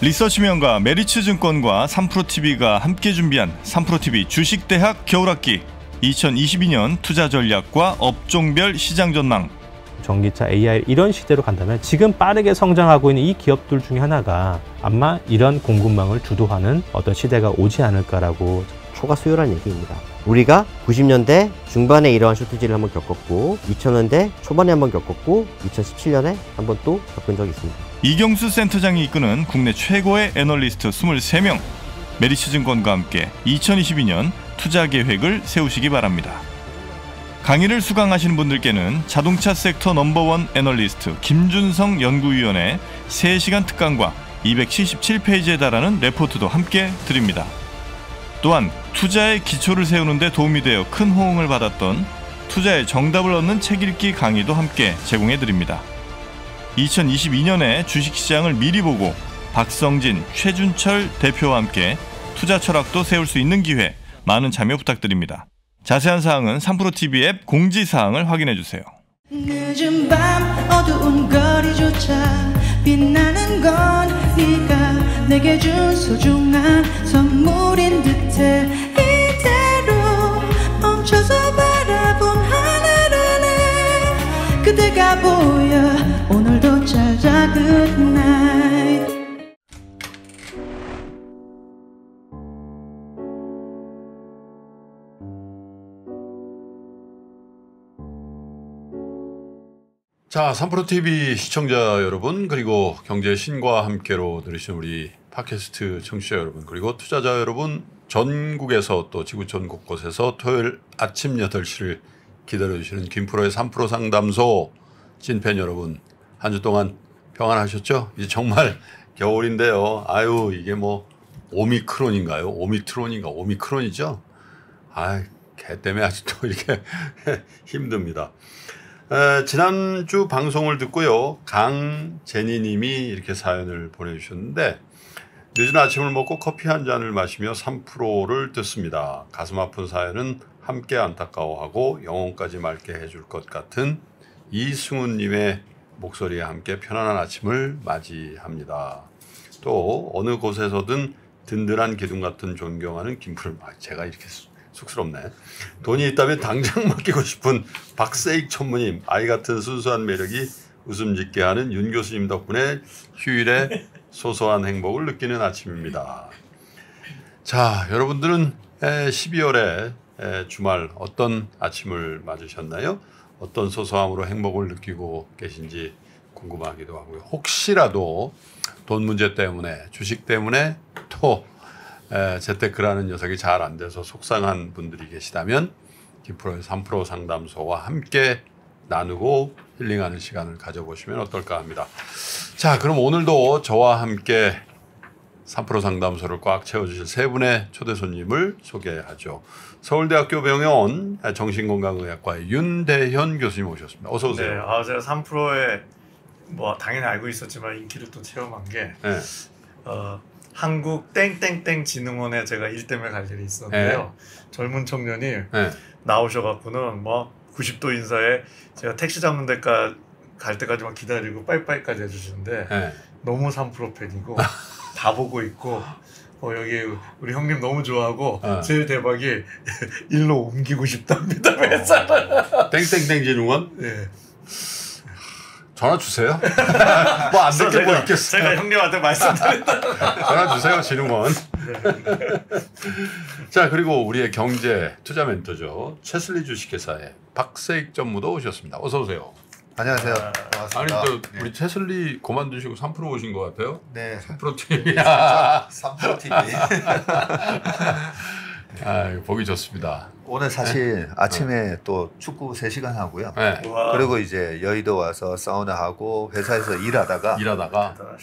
리서치명가 메리츠증권과 3프로TV가 함께 준비한 3프로TV 주식대학 겨울학기 2022년 투자 전략과 업종별 시장 전망. 전기차, AI 이런 시대로 간다면 지금 빠르게 성장하고 있는 이 기업들 중에 하나가 아마 이런 공급망을 주도하는 어떤 시대가 오지 않을까라고. 초과 수요란 얘기입니다. 우리가 90년대 중반에 이러한 쇼트지를 한번 겪었고 2000년대 초반에 한번 겪었고 2017년에 한번 또 겪은 적이 있습니다. 이경수 센터장이 이끄는 국내 최고의 애널리스트 23명, 메리츠증권과 함께 2022년 투자 계획을 세우시기 바랍니다. 강의를 수강하시는 분들께는 자동차 섹터 넘버원 애널리스트 김준성 연구위원의 3시간 특강과 277페이지에 달하는 레포트도 함께 드립니다. 또한 투자의 기초를 세우는 데 도움이 되어 큰 호응을 받았던 투자의 정답을 얻는 책 읽기 강의도 함께 제공해 드립니다. 2022년에 주식시장을 미리 보고 박성진, 최준철 대표와 함께 투자 철학도 세울 수 있는 기회, 많은 참여 부탁드립니다. 자세한 사항은 3프로TV 앱 공지사항을 확인해 주세요. 늦은 밤 어두운 거리조차 빛나는 건 네가 내게 준 소중한 선물인 듯해. 이대로 멈춰서 바라본 하늘 아래 그대가 보여. 오늘도 잘 자 굿나잇. 자, 3프로TV 시청자 여러분, 그리고 경제의 신과 함께로 들으신 우리 팟캐스트 청취자 여러분, 그리고 투자자 여러분, 전국에서 또 지구촌 곳곳에서 토요일 아침 8시를 기다려주시는 김프로의 3프로 상담소 찐팬 여러분, 한 주 동안 평안하셨죠? 이제 정말 겨울인데요. 아유, 이게 뭐 오미크론인가요? 오미크론이죠? 아, 걔 때문에 아직도 이렇게 힘듭니다. 지난주 방송을 듣고요. 강제니 님이 이렇게 사연을 보내주셨는데, 늦은 아침을 먹고 커피 한 잔을 마시며 3프로를 듣습니다. 가슴 아픈 사연은 함께 안타까워하고 영혼까지 맑게 해줄 것 같은 이승훈 님의 목소리와 함께 편안한 아침을 맞이합니다. 또 어느 곳에서든 든든한 기둥 같은 존경하는 김프로. 제가 이렇게 쑥스럽네. 돈이 있다면 당장 맡기고 싶은 박세익 천무님, 아이 같은 순수한 매력이 웃음 짓게 하는 윤 교수님 덕분에 휴일에 소소한 행복을 느끼는 아침입니다. 자, 여러분들은 12월에 주말 어떤 아침을 맞으셨나요? 어떤 소소함으로 행복을 느끼고 계신지 궁금하기도 하고요. 혹시라도 돈 문제 때문에, 주식 때문에 또 재테크라는 녀석이 잘 안 돼서 속상한 분들이 계시다면 김프로의 3프로 상담소와 함께 나누고 힐링하는 시간을 가져보시면 어떨까 합니다. 자, 그럼 오늘도 저와 함께 3프로 상담소를 꽉 채워주실 세 분의 초대 손님을 소개하죠. 서울대학교 병원 정신건강의학과의 윤대현 교수님 오셨습니다. 어서 오세요. 네, 제가 3프로에 뭐 당연히 알고 있었지만 인기를 또 체험한 게 한국 땡땡땡 진흥원에 제가 일 때문에 갈 일이 있었는데요. 젊은 청년이 나오셔갖고는 뭐 90도 인사에 제가 택시 잡는 데까지 갈 때까지만 기다리고 빠이빠이까지 해주시는데 너무 3프로 팬이고 다 보고 있고 여기 우리 형님 너무 좋아하고 제일 대박이 일로 옮기고 싶답니다. 땡땡땡 진흥원? 네. 전화 주세요. 뭐 안 듣게 뭐 있겠어요. 제가 형님한테 말씀드린다. 전화 주세요, 진흥원. 자, 그리고 우리의 경제 투자 멘토죠. 채슬리 주식회사의 박세익 전무도 오셨습니다. 어서 오세요. 안녕하세요. 반갑습니다. 아니, 또 우리 채슬리 그만두시고 3프로 오신 것 같아요? 네. 3프로 TV. 3프로 TV. 보기 좋습니다. 오늘 사실 아침에 또 축구 3시간 하고요. 네. 그리고 이제 여의도 와서 사우나 하고 회사에서 일하다가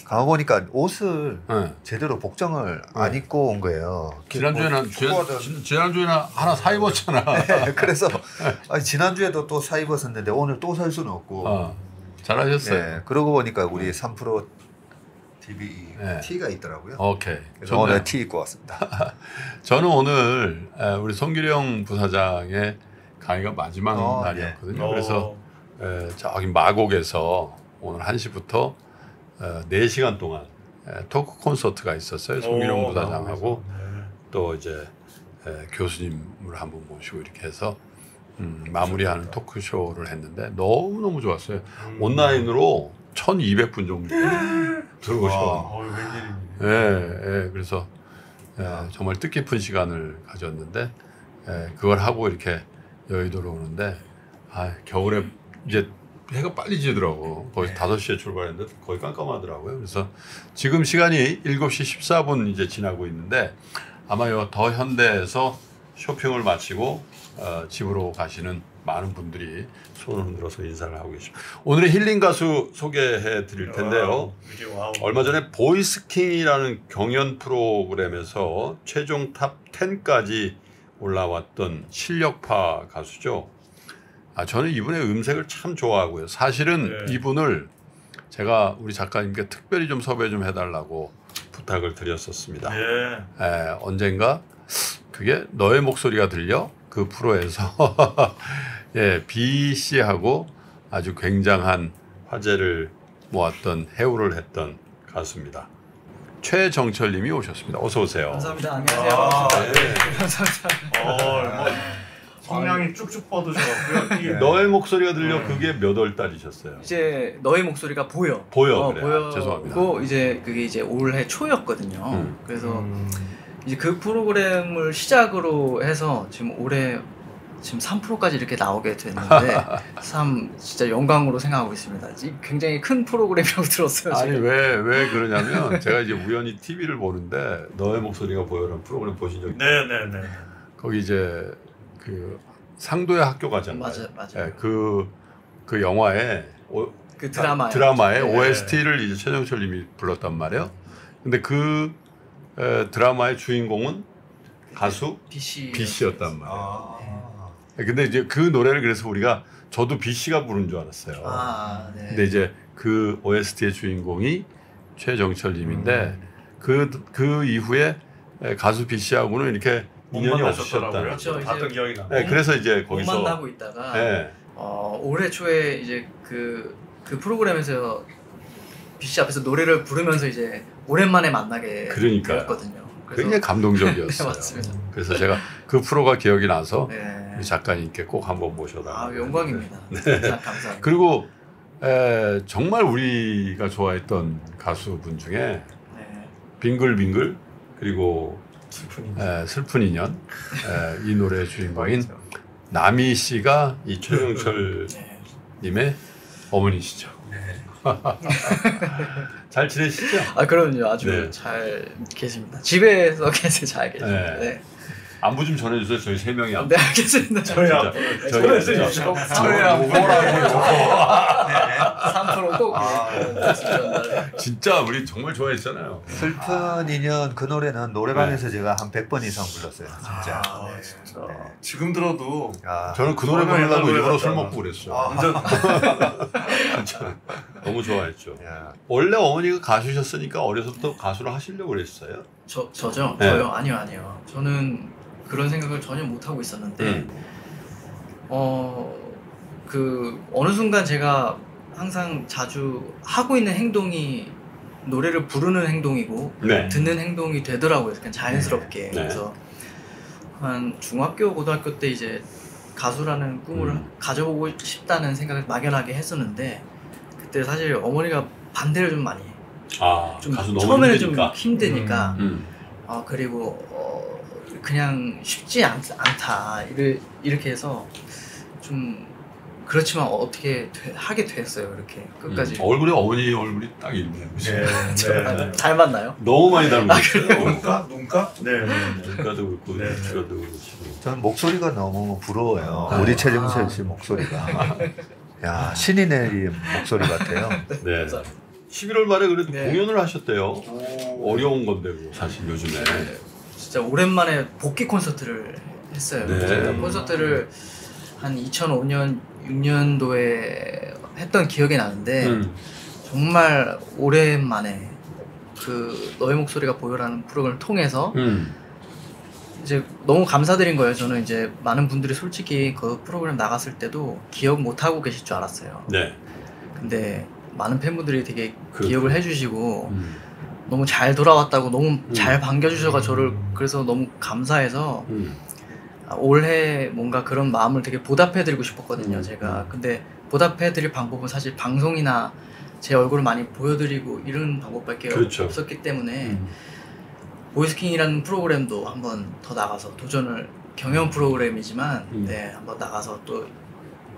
가만 보니까 옷을 제대로 복장을 안 입고 온 거예요. 지난주에는 하나 사 입었잖아. 네, 그래서 지난주에도 또 사 입었었는데 오늘 또 살 수는 없고. 잘하셨어요. 네, 그러고 보니까 우리 3프로 TV 티가 있더라고요. 오케이. 그래서 오늘 티 입고 왔습니다. 저는 오늘 우리 송기령 부사장의 강의가 마지막 날이었거든요. 그래서 저기 마곡에서 오늘 1시부터 4시간 동안 토크 콘서트가 있었어요. 송일영 부단장하고 또 이제 교수님을 한분 모시고 이렇게 해서 마무리하는 토크쇼를 했는데 너무너무 좋았어요. 온라인으로 1200분 정도 들어오셨어요. 예, 그래서 정말 뜻깊은 시간을 가졌는데 그걸 하고 이렇게 여의도로 오는데 겨울에 이제 해가 빨리 지더라고. 거의 5시에 출발했는데 거의 깜깜하더라고요. 그래서 지금 시간이 7시 14분 이제 지나고 있는데 아마 더 현대에서 쇼핑을 마치고 집으로 가시는 많은 분들이 손을 흔들어서 인사를 하고 계십니다. 오늘의 힐링 가수 소개해 드릴 텐데요. 얼마 전에 보이스킹이라는 경연 프로그램에서 최종 탑 10까지 올라왔던 실력파 가수죠. 저는 이분의 음색을 참 좋아하고요. 사실은 이분을 제가 우리 작가님께 특별히 좀 섭외 좀 해달라고 부탁을 드렸었습니다. 언젠가 그게 너의 목소리가 들려? 그 프로에서 비 씨하고 아주 굉장한 화제를 모았던 해우를 했던 가수입니다. 최정철 님이 오셨습니다. 어서 오세요. 감사합니다. 안녕하세요. 감사합니다. 성량이 쭉쭉 뻗으셔가지고요. 너의 목소리가 들려 그게 몇 월 달이셨어요? 이제 너의 목소리가 보여. 그래요. 죄송합니다. 이제 그게 이제 올해 초였거든요. 그래서 이제 그 프로그램을 시작으로 해서 지금 올해 지금 3%까지 이렇게 나오게 됐는데 참 진짜 영광으로 생각하고 있습니다. 굉장히 큰 프로그램이라고 들었어요. 아니 왜 그러냐면 제가 이제 우연히 TV를 보는데 너의 목소리가 보여라는 프로그램 보신 적 있나요? 네네네. 거기 이제 그 상도의 학교 가잖아요. 맞아요. 그 영화에 그 드라마에 네. OST를 이제 최정철님이 불렀단 말이에요. 근데 그 드라마의 주인공은 가수 B 씨였단 말이에요. 근데 이제 그 노래를 그래서 우리가 저도 B 씨가 부른 줄 알았어요. 네. 근데 이제 그 OST의 주인공이 최정철님인데 그 이후에 가수 B 씨하고는 이렇게 인연이 없으셨다는. 그렇죠. 봤던 기억이 나요. 네, 그래서 이제 거기서 못 만나고 있다가 올해 초에 이제 그 프로그램에서 B 씨 앞에서 노래를 부르면서 이제 오랜만에 만나게 됐거든요. 굉장히 감동적이었어요. 네, 맞습니다. 그래서 제가 그 프로가 기억이 나서 우리 작가님께 꼭 한번 모셔달라고. 영광입니다. 네. 감사합니다. 그리고 정말 우리가 좋아했던 가수분 중에 빙글빙글 그리고 슬픈 인연 이 노래의 주인공인 남희 씨가 이 최정철 님의 어머니시죠. 잘 지내시죠? 그럼요. 아주 잘 계십니다. 집에서 잘 계십니다. 네. 안부 좀 전해주세요. 저희 3명이 안부. 네, 알겠습니다. 저희 안부. 저희 안부라고. 3% 꼭. 진짜 우리 정말 좋아했잖아요. 슬픈 인연 그 노래는 노래방에서 제가 한 100번 이상 불렀어요. 진짜. 진짜. 지금 들어도 저는 그 노래 부르려고 일부러 술 먹고 그랬어요. 진짜 너무 좋아했죠. 원래 어머니가 가수셨으니까 어려서부터 가수를 하시려고 그랬어요? 저죠? 저요? 아니요. 저는 그런 생각을 전혀 못 하고 있었는데 어느 순간 제가 항상 자주 하고 있는 행동이 노래를 부르는 행동이고 듣는 행동이 되더라고요. 그냥 자연스럽게. 그래서 한 중학교, 고등학교 때 이제 가수라는 꿈을 가져보고 싶다는 생각을 막연하게 했었는데 그때 사실 어머니가 반대를 좀 많이 좀 가수 너무 처음에는 힘드니까. 좀 힘드니까 그리고 그냥 쉽지 않다 이렇게 해서 좀 그렇지만 어떻게 하게 됐어요. 이렇게 끝까지. 얼굴에 어머니 얼굴이 딱 있네요. 닮았나요? 너무 많이 닮았어요. 눈가? 네. 눈가도 그렇고 눈치가도 그렇고. 저는 목소리가 너무 부러워요. 우리 최정철 씨 목소리가. 야, 신이 내린 목소리 같아요. 네. 11월 말에 그래도 공연을 하셨대요. 어려운 건데 사실 요즘에. 진짜 오랜만에 복귀 콘서트를 했어요. 제가 콘서트를 한 2005년, 6년도에 했던 기억이 나는데 정말 오랜만에 그 너의 목소리가 보여라는 프로그램을 통해서 이제 너무 감사드린 거예요. 저는 이제 많은 분들이 솔직히 그 프로그램 나갔을 때도 기억 못 하고 계실 줄 알았어요. 근데 많은 팬분들이 되게 기억을 해주시고 너무 잘 돌아왔다고 너무 잘 반겨주셔가 저를 그래서 너무 감사해서 올해 뭔가 그런 마음을 되게 보답해드리고 싶었거든요. 제가 근데 보답해드릴 방법은 사실 방송이나 제 얼굴을 많이 보여드리고 이런 방법밖에 그렇죠. 없었기 때문에 보이스킹이라는 프로그램도 한번 더 나가서 도전을 경연 프로그램이지만 네, 한번 나가서 또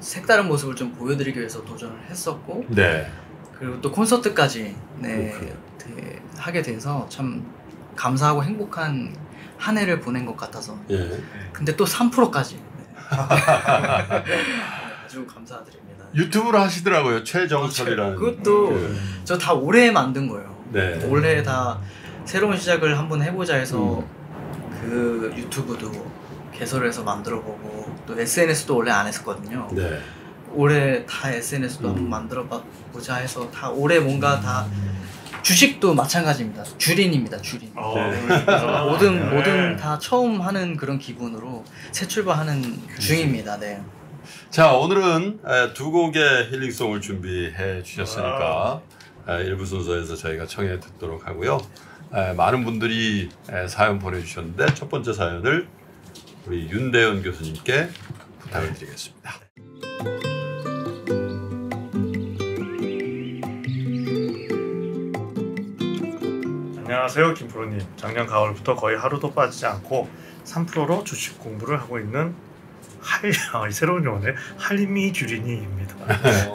색다른 모습을 좀 보여드리기 위해서 도전을 했었고 네. 그리고 또 콘서트까지 네, 하게 돼서 참 감사하고 행복한 한 해를 보낸 것 같아서 예. 근데 또 3%까지 네. 아주 감사드립니다. 유튜브로 하시더라고요. 최정철이라는. 그것도 저 다 올해 만든 거예요. 네. 올해 다 새로운 시작을 한번 해보자 해서 그 유튜브도 개설을 해서 만들어보고 또 SNS도 원래 안 했었거든요. 네. 올해 다 SNS도 한번 만들어보자 해서 다 올해 뭔가 다 주식도 마찬가지입니다. 주린입니다. 주린. 네. 모든 다 처음 하는 그런 기분으로 새 출발하는 중입니다. 네. 자, 오늘은 두 곡의 힐링송을 준비해 주셨으니까 일부 순서에서 저희가 청해 듣도록 하고요. 많은 분들이 사연 보내주셨는데 첫 번째 사연을 우리 윤대현 교수님께 부탁을 드리겠습니다. 안녕하세요, 김프로님. 작년 가을부터 거의 하루도 빠지지 않고 3%로 주식 공부를 하고 있는 새로운 용어네. 할미 주린이입니다.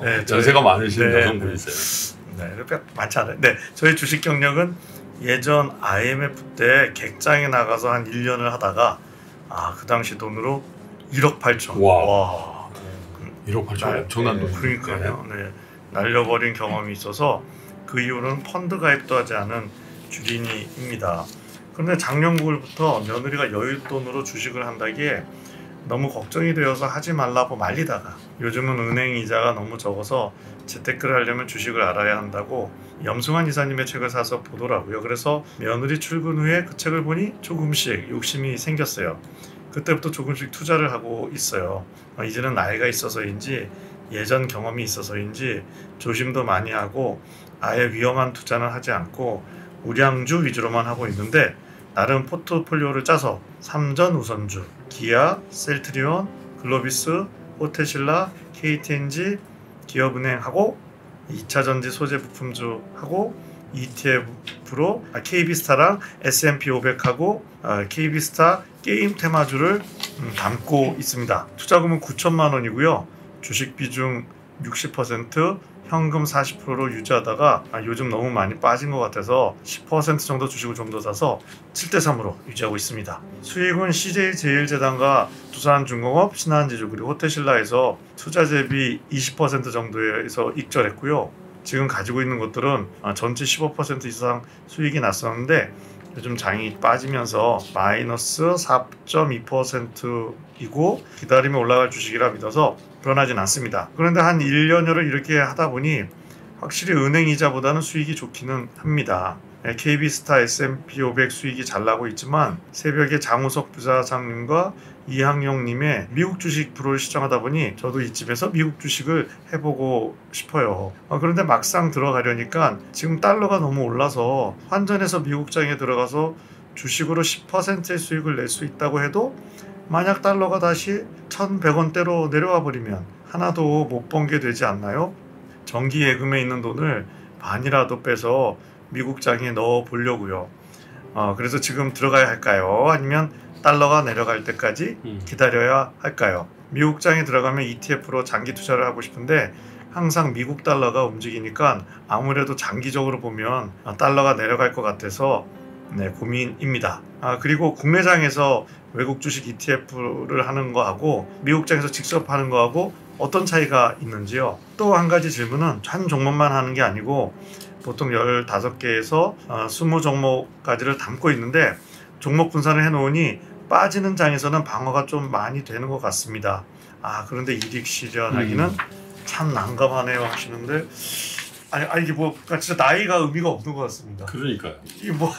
네, 연세가 많으신 여성분이세요. 네, 많지 않아요. 네, 저희 주식 경력은 예전 IMF 때 객장에 나가서 한 1년을 하다가 그 당시 돈으로 1억 8천. 와. 1억 8천 엄청난 돈. 그러니까요. 네. 날려버린 경험이 있어서 그 이후로는 펀드 가입도 하지 않은 주린이입니다. 그런데 작년 9월부터 며느리가 여윳돈으로 주식을 한다기에 너무 걱정이 되어서 하지 말라고 말리다가 요즘은 은행 이자가 너무 적어서 재테크를 하려면 주식을 알아야 한다고 염승환 이사님의 책을 사서 보더라고요. 그래서 며느리 출근 후에 그 책을 보니 조금씩 욕심이 생겼어요. 그때부터 조금씩 투자를 하고 있어요. 이제는 나이가 있어서인지 예전 경험이 있어서인지 조심도 많이 하고 아예 위험한 투자는 하지 않고 우량주 위주로만 하고 있는데 나름 포트폴리오를 짜서 삼전 우선주, 기아, 셀트리온, 글로비스, 호텔신라, KTNG, 기업은행하고 2차전지 소재 부품주 하고 ETF로 KB스타랑 S&P 500하고 KB스타 게임 테마주를 담고 있습니다. 투자금은 9천만 원이고요. 주식 비중 60%, 현금 40%로 유지하다가 요즘 너무 많이 빠진 것 같아서 10% 정도 주식을 좀 더 사서 7대3으로 유지하고 있습니다. 수익은 CJ제일재단과 두산중공업, 신한지주 그리고 호텔신라에서 투자 대비 20% 정도에서 익절했고요. 지금 가지고 있는 것들은 전체 15% 이상 수익이 났었는데 요즘 장이 빠지면서 마이너스 4.2%이고 기다리면 올라갈 주식이라 믿어서 불안하진 않습니다. 그런데 한 1년여를 이렇게 하다 보니 확실히 은행 이자보다는 수익이 좋기는 합니다. KB스타 S&P 500 수익이 잘 나고 있지만 새벽에 장우석 부사장님과 이항용님의 미국 주식 프로를 시청하다 보니 저도 이쯤에서 미국 주식을 해보고 싶어요. 그런데 막상 들어가려니까 지금 달러가 너무 올라서 환전해서 미국장에 들어가서 주식으로 10%의 수익을 낼 수 있다고 해도 만약 달러가 다시 1,100원대로 내려와 버리면 하나도 못 번 게 되지 않나요? 정기 예금에 있는 돈을 반이라도 빼서 미국장에 넣어 보려고요. 그래서 지금 들어가야 할까요? 아니면 달러가 내려갈 때까지 기다려야 할까요? 미국장에 들어가면 ETF로 장기 투자를 하고 싶은데 항상 미국 달러가 움직이니까 아무래도 장기적으로 보면 달러가 내려갈 것 같아서 고민입니다. 그리고 국내장에서 외국 주식 ETF를 하는 거하고 미국장에서 직접 하는 거하고 어떤 차이가 있는지요? 또 한 가지 질문은 한 종목만 하는 게 아니고 보통 15개에서 20종목까지를 담고 있는데 종목 분산을 해놓으니 빠지는 장에서는 방어가 좀 많이 되는 것 같습니다. 그런데 이익 실현하기는 참 난감하네요 하시는데 이게 뭐 진짜 나이가 의미가 없는 것 같습니다. 그러니까요. 이게 뭐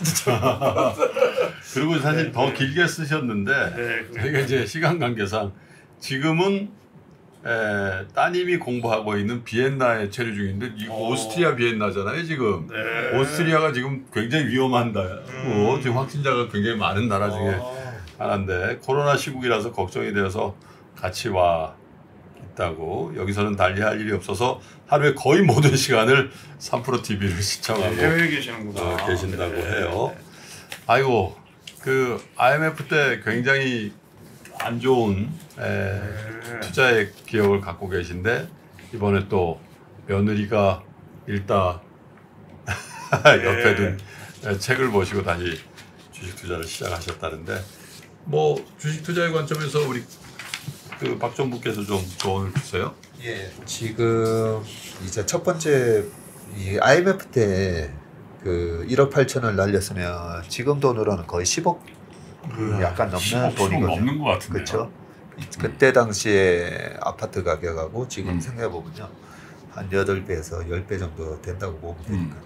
그리고 사실 더 길게 쓰셨는데 저희가 이제 시간 관계상 지금은 따님이 공부하고 있는 비엔나에 체류 중인데 이거 오스트리아 비엔나잖아요 지금. 네. 오스트리아가 지금 굉장히 위험한다고 지금 확진자가 굉장히 많은 나라 중에 하나인데 코로나 시국이라서 걱정이 되어서 같이 와 있다고. 여기서는 달리 할 일이 없어서 하루에 거의 모든 시간을 3프로 TV를 시청하고 해외에 계시는구나. 계신다고 네. 해요. 아이고 그 IMF 때 굉장히 안 좋은 투자의 기억을 갖고 계신데 이번에 또 며느리가 읽다 옆에 둔 책을 보시고 다시 주식 투자를 시작하셨다는데 뭐 주식 투자의 관점에서 우리 그 박정부께서 좀 조언을 주세요. 예, 지금 이제 첫 번째 이 IMF 때 그 1억 8천을 날렸으면 지금 돈으로는 거의 10억 약간 넘는 돈이거든요. 넘는 것 같은데요. 그렇죠. 그때 당시에 아파트 가격하고 지금 생각해 보면요, 한 8배에서 10배 정도 된다고 보면 되니까.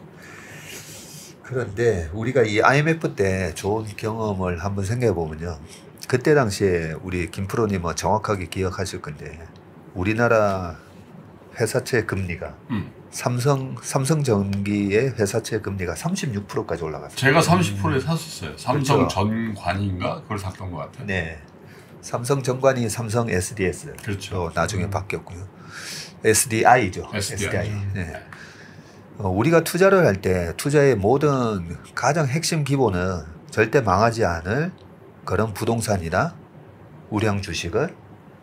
그런데 우리가 이 IMF 때 좋은 경험을 한번 생각해 보면요, 그때 당시에 우리 김프로님은 정확하게 기억하실 건데 우리나라 회사채 금리가 삼성전기의 회사채 금리가 36%까지 올라갔어요. 제가 30%에 샀었어요. 삼성 그렇죠. 전관인가 그걸 샀던 것 같아요. 네, 삼성전관이 삼성 SDS. 그렇죠. 나중에 바뀌었고요. SDI죠. SDI. 네. 우리가 투자를 할 때 투자의 모든 가장 핵심 기본은 절대 망하지 않을 그런 부동산이나 우량 주식을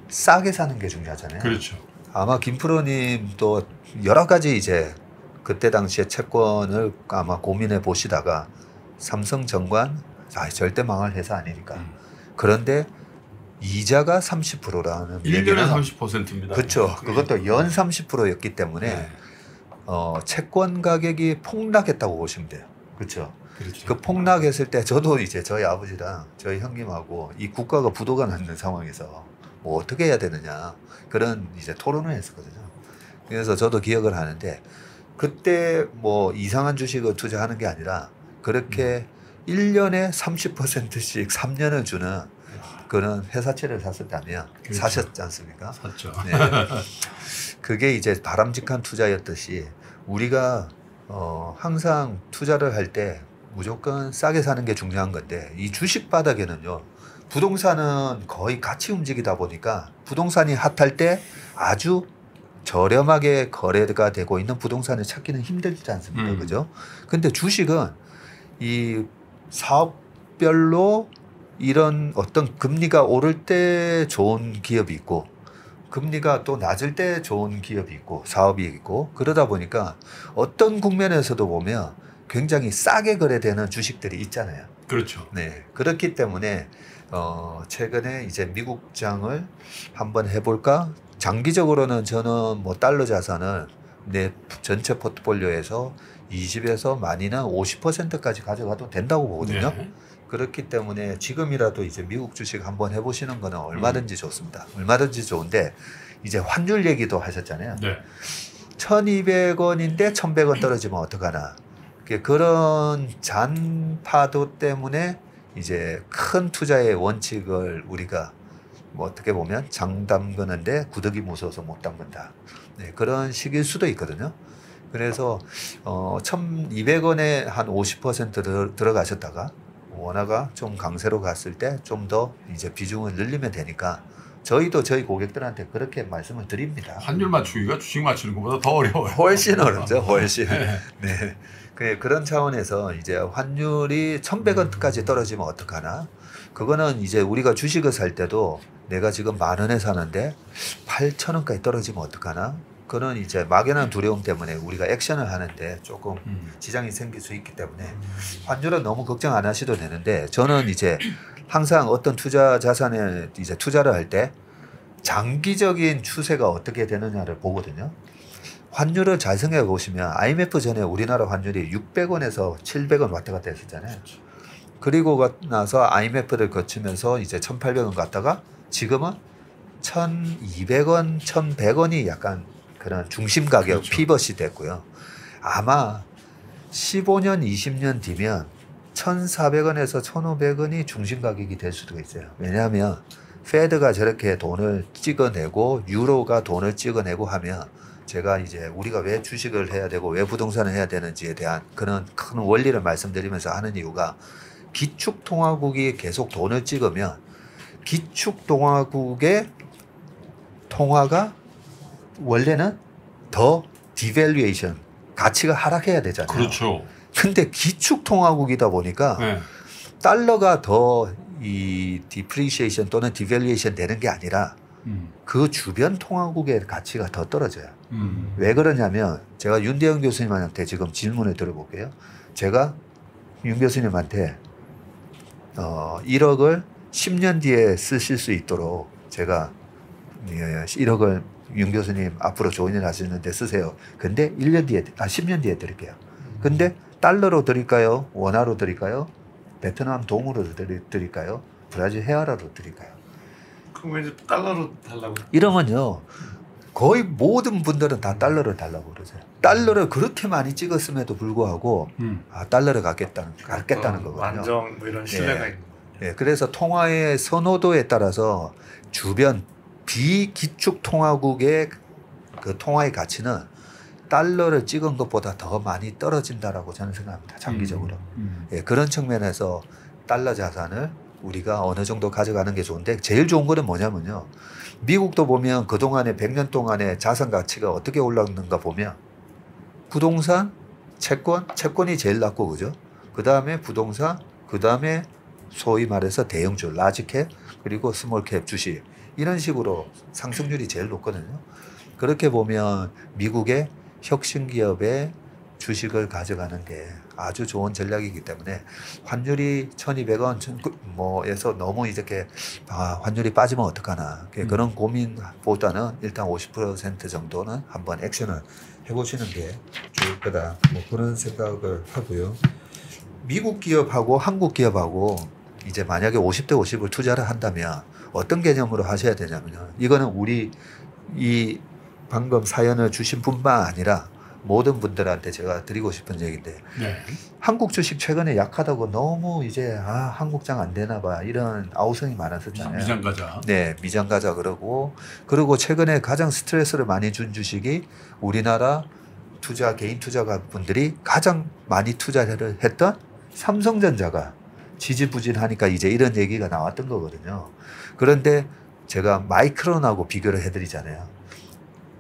싸게 사는 게 중요하잖아요. 그렇죠. 아마 김프로님 또 여러 가지 이제 그때 당시에 채권을 아마 고민해 보시다가 삼성전관 절대 망할 회사 아니니까. 그런데 이자가 30%라는 1년에 30%입니다. 그렇죠. 그것도 연 30%였기 때문에 채권 가격이 폭락했다고 보시면 돼요. 그렇죠. 그렇죠. 그 폭락했을 때 저도 이제 저희 아버지랑 저희 형님하고 이 국가가 부도가 났는 상황에서 뭐 어떻게 해야 되느냐 그런 이제 토론을 했었거든요. 그래서 저도 기억을 하는데 그때 뭐 이상한 주식을 투자하는 게 아니라 그렇게 1년에 30%씩 3년을 주는 그런 회사채를 샀었다면 그렇죠. 사셨지 않습니까? 샀죠. 네. 그게 이제 바람직한 투자였듯이 우리가 항상 투자를 할 때 무조건 싸게 사는 게 중요한 건데 이 주식 바닥에는요, 부동산은 거의 같이 움직이다 보니까 부동산이 핫할 때 아주 저렴하게 거래가 되고 있는 부동산을 찾기는 힘들지 않습니까? 그죠? 근데 주식은 이 사업별로 이런 어떤 금리가 오를 때 좋은 기업이 있고 금리가 또 낮을 때 좋은 기업이 있고 사업이 있고 그러다 보니까 어떤 국면에서도 보면 굉장히 싸게 거래되는 주식들이 있잖아요. 그렇죠. 네. 그렇기 때문에 최근에 이제 미국장을 한번 해볼까? 장기적으로는 저는 뭐 달러 자산을 내 전체 포트폴리오에서 20에서 많이는 50%까지 가져가도 된다고 보거든요. 네. 그렇기 때문에 지금이라도 이제 미국 주식 한번 해보시는 거는 얼마든지 좋습니다. 얼마든지 좋은데 이제 환율 얘기도 하셨잖아요. 네. 1,200원인데 1,100원 떨어지면 어떡하나. 그런 잔파도 때문에 이제 큰 투자의 원칙을 우리가 뭐 어떻게 보면 장 담그는데 구더기 무서워서 못 담근다. 네, 그런 식일 수도 있거든요. 그래서 1,200원에 한 50% 들어가셨다가 원화가 좀 강세로 갔을 때 좀 더 이제 비중을 늘리면 되니까 저희도 저희 고객들한테 그렇게 말씀을 드립니다. 환율 맞추기가 주식 맞추는 것보다 더 어려워요. 훨씬 어렵죠. 훨씬. 네. 네. 그런 차원에서 이제 환율이 1,100원까지 떨어지면 어떡하나? 그거는 이제 우리가 주식을 살 때도 내가 지금 10,000원에 사는데 8,000원까지 떨어지면 어떡하나? 그런 이제 막연한 두려움 때문에 우리가 액션을 하는데 조금 지장이 생길 수 있기 때문에 환율은 너무 걱정 안 하셔도 되는데 저는 이제 항상 어떤 투자 자산에 이제 투자를 할 때 장기적인 추세가 어떻게 되느냐를 보거든요. 환율을 잘 생각해 보시면 IMF 전에 우리나라 환율이 600원에서 700원 왔다 갔다 했었잖아요. 그리고 나서 IMF를 거치면서 이제 1,800원 갔다가 지금은 1,200원, 1,100원이 약간 그런 중심 가격 그렇죠. 피벗이 됐고요. 아마 15년, 20년 뒤면 1,400원에서 1,500원이 중심 가격이 될 수도 있어요. 왜냐하면 페드가 저렇게 돈을 찍어내고 유로가 돈을 찍어내고 하면 제가 이제 우리가 왜 주식을 해야 되고 왜 부동산을 해야 되는지에 대한 그런 큰 원리를 말씀드리면서 하는 이유가 기축통화국이 계속 돈을 찍으면 기축통화국의 통화가 원래는 더 디밸류에이션 가치가 하락해야 되잖아요. 그렇죠. 근데 기축통화국이다 보니까 네. 달러가 더 이 디프리시에이션 또는 디밸류에이션 되는 게 아니라 그 주변 통화국의 가치가 더 떨어져요. 왜 그러냐면 제가 윤대영 교수님한테 지금 질문을 들어볼게요. 제가 윤 교수님한테 1억을 10년 뒤에 쓰실 수 있도록 제가 1억을 윤 교수님 앞으로 좋은 일 하시는데 쓰세요. 근데 10년 뒤에 드릴게요. 근데 달러로 드릴까요? 원화로 드릴까요? 베트남 동으로 드릴까요? 브라질 헤아라로 드릴까요? 그럼 이제 달러로 달라고. 이러면요. 거의 모든 분들은 다 달러를 달라고 그러세요. 달러를 그렇게 많이 찍었음에도 불구하고 달러를 갖겠다는 거거든요. 완전 뭐 이런 신뢰가 있는 거예요. 예, 그래서 통화의 선호도에 따라서 주변 비기축 통화국의 그 통화의 가치는 달러를 찍은 것보다 더 많이 떨어진다라고 저는 생각합니다. 장기적으로. 예, 그런 측면에서 달러 자산을 우리가 어느 정도 가져가는 게 좋은데 제일 좋은 거는 뭐냐면요. 미국도 보면 그동안에 100년 동안에 자산 가치가 어떻게 올랐는가 보면 부동산, 채권이 제일 낮고 그죠? 그 다음에 부동산, 그 다음에 소위 말해서 대형주, 라지캡, 그리고 스몰캡 주식 이런 식으로 상승률이 제일 높거든요. 그렇게 보면 미국의 혁신기업의 주식을 가져가는 게 아주 좋은 전략이기 때문에 환율이 1200원 뭐에서 너무 이렇게 환율이 빠지면 어떡하나 그런 고민보다는 일단 50% 정도는 한번 액션을 해보시는 게 좋을 거다. 뭐 그런 생각을 하고요. 미국 기업하고 한국 기업하고 이제 만약에 50대 50을 투자를 한다면 어떤 개념으로 하셔야 되냐면요. 이거는 우리 이 방금 사연을 주신 분만 아니라 모든 분들한테 제가 드리고 싶은 얘기인데 네. 한국 주식 최근에 약하다고 너무 이제 한국장 안 되나 봐 이런 아우성이 많았었잖아요. 미장가자. 네, 미장가자 그리고 최근에 가장 스트레스를 많이 준 주식이 우리나라 개인 투자가 분들이 가장 많이 투자를 했던 삼성전자가 지지부진하니까 이제 이런 얘기가 나왔던 거거든요. 그런데 제가 마이크론하고 비교를 해드리잖아요.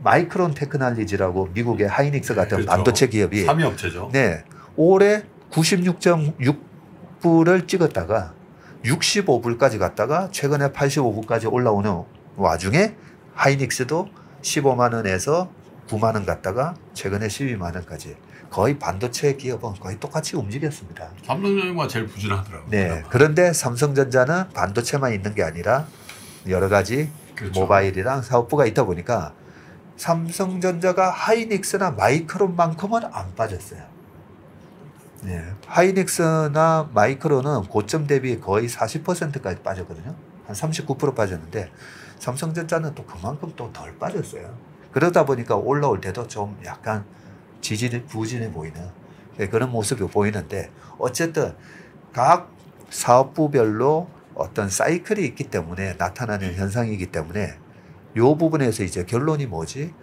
마이크론 테크놀리지라고 미국의 하이닉스 같은 그렇죠. 반도체 기업이 3위 업체죠. 네, 올해 96.6불을 찍었다가 65불까지 갔다가 최근에 85불까지 올라오는 와중에 하이닉스도 15만 원에서 9만 원 갔다가 최근에 12만 원까지 거의 반도체 기업은 거의 똑같이 움직였습니다. 삼성전자가 제일 부진하더라고요. 네, 그런데 삼성전자는 반도체만 있는 게 아니라 여러 가지 그렇죠. 모바일이랑 사업부가 있다 보니까 삼성전자가 하이닉스나 마이크론만큼은 안 빠졌어요. 네, 하이닉스나 마이크론은 고점 대비 거의 40%까지 빠졌거든요. 한 39% 빠졌는데 삼성전자는 또 그만큼 또 덜 빠졌어요. 그러다 보니까 올라올 때도 좀 약간 부진해 보이는 그런 모습이 보이는데 어쨌든 각 사업부별로 어떤 사이클이 있기 때문에 나타나는 현상이기 때문에 이 부분에서 이제 결론이 뭐지?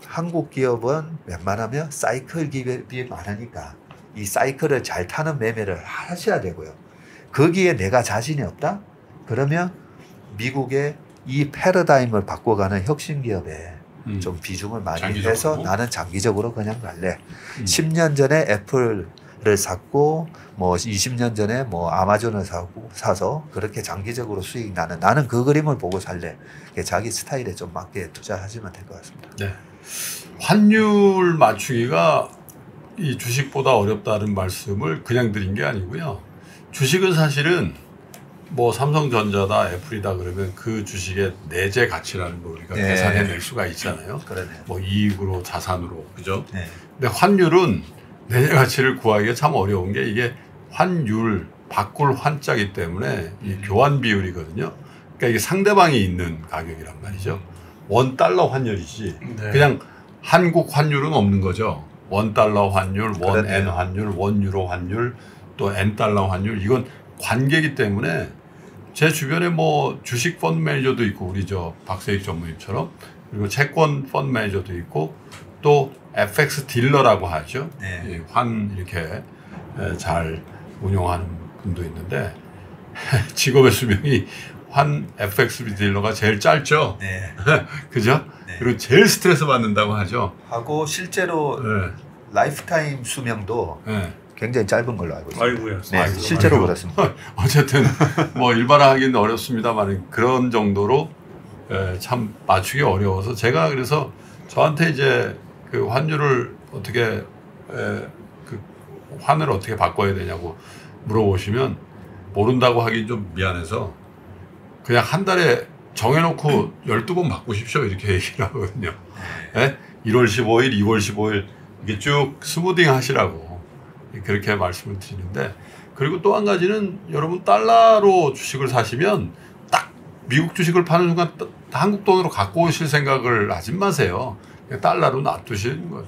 한국 기업은 웬만하면 사이클 기업이 많으니까 이 사이클을 잘 타는 매매를 하셔야 되고요. 거기에 내가 자신이 없다? 그러면 미국의 이 패러다임을 바꿔가는 혁신 기업에 좀 비중을 많이 장기적으로? 해서 나는 장기적으로 그냥 갈래. 10년 전에 애플을 샀고 뭐 20년 전에 뭐 아마존을 사서 그렇게 장기적으로 수익 나는 그 그림을 보고 살래. 자기 스타일에 좀 맞게 투자하시면 될 것 같습니다. 네. 환율 맞추기가 이 주식보다 어렵다는 말씀을 그냥 드린 게 아니고요. 주식은 사실은 뭐 삼성전자다 애플이다 그러면 그 주식의 내재 가치라는 걸 우리가 네. 계산해낼 수가 있잖아요. 그러네요. 뭐 이익으로 자산으로 그죠? 네. 근데 환율은 내재 가치를 구하기가 참 어려운 게 이게 환율 바꿀 환자기 때문에 이 교환 비율이거든요. 그러니까 이게 상대방이 있는 가격이란 말이죠. $1 환율이지 네. 그냥 한국 환율은 없는 거죠. $1 환율, $1 그러네요. 환율, $1 유로 환율, 또 $N 환율 이건 관계이기 때문에 제 주변에 뭐 주식 펀드 매니저도 있고 우리 저 박세익 전무님처럼 그리고 채권 펀드 매니저도 있고 또 FX 딜러라고 하죠. 네. 환 이렇게 잘 운용하는 분도 있는데 직업의 수명이 환 FX 딜러가 제일 짧죠. 네. 그죠? 네. 그리고 제일 스트레스 받는다고 하죠. 하고 실제로 라이프타임 수명도 굉장히 짧은 걸로 알고 있습니다. 아이고요. 네, 실제로 그렇습니다. 어쨌든 뭐 일반화하기는 어렵습니다만 그런 정도로 참 맞추기 어려워서 제가 그래서 저한테 이제 그 환율을 어떻게 그 환을 어떻게 바꿔야 되냐고 물어보시면 모른다고 하긴 좀 미안해서 그냥 한 달에 정해놓고 12번 바꾸십시오 이렇게 얘기를 하거든요. 네? 1월 15일, 2월 15일 이게 쭉 스무딩 하시라고 그렇게 말씀을 드리는데 그리고 또 한 가지는 여러분 달러로 주식을 사시면 딱 미국 주식을 파는 순간 한국 돈으로 갖고 오실 생각을 하지 마세요. 그냥 달러로 놔두시는 거예요.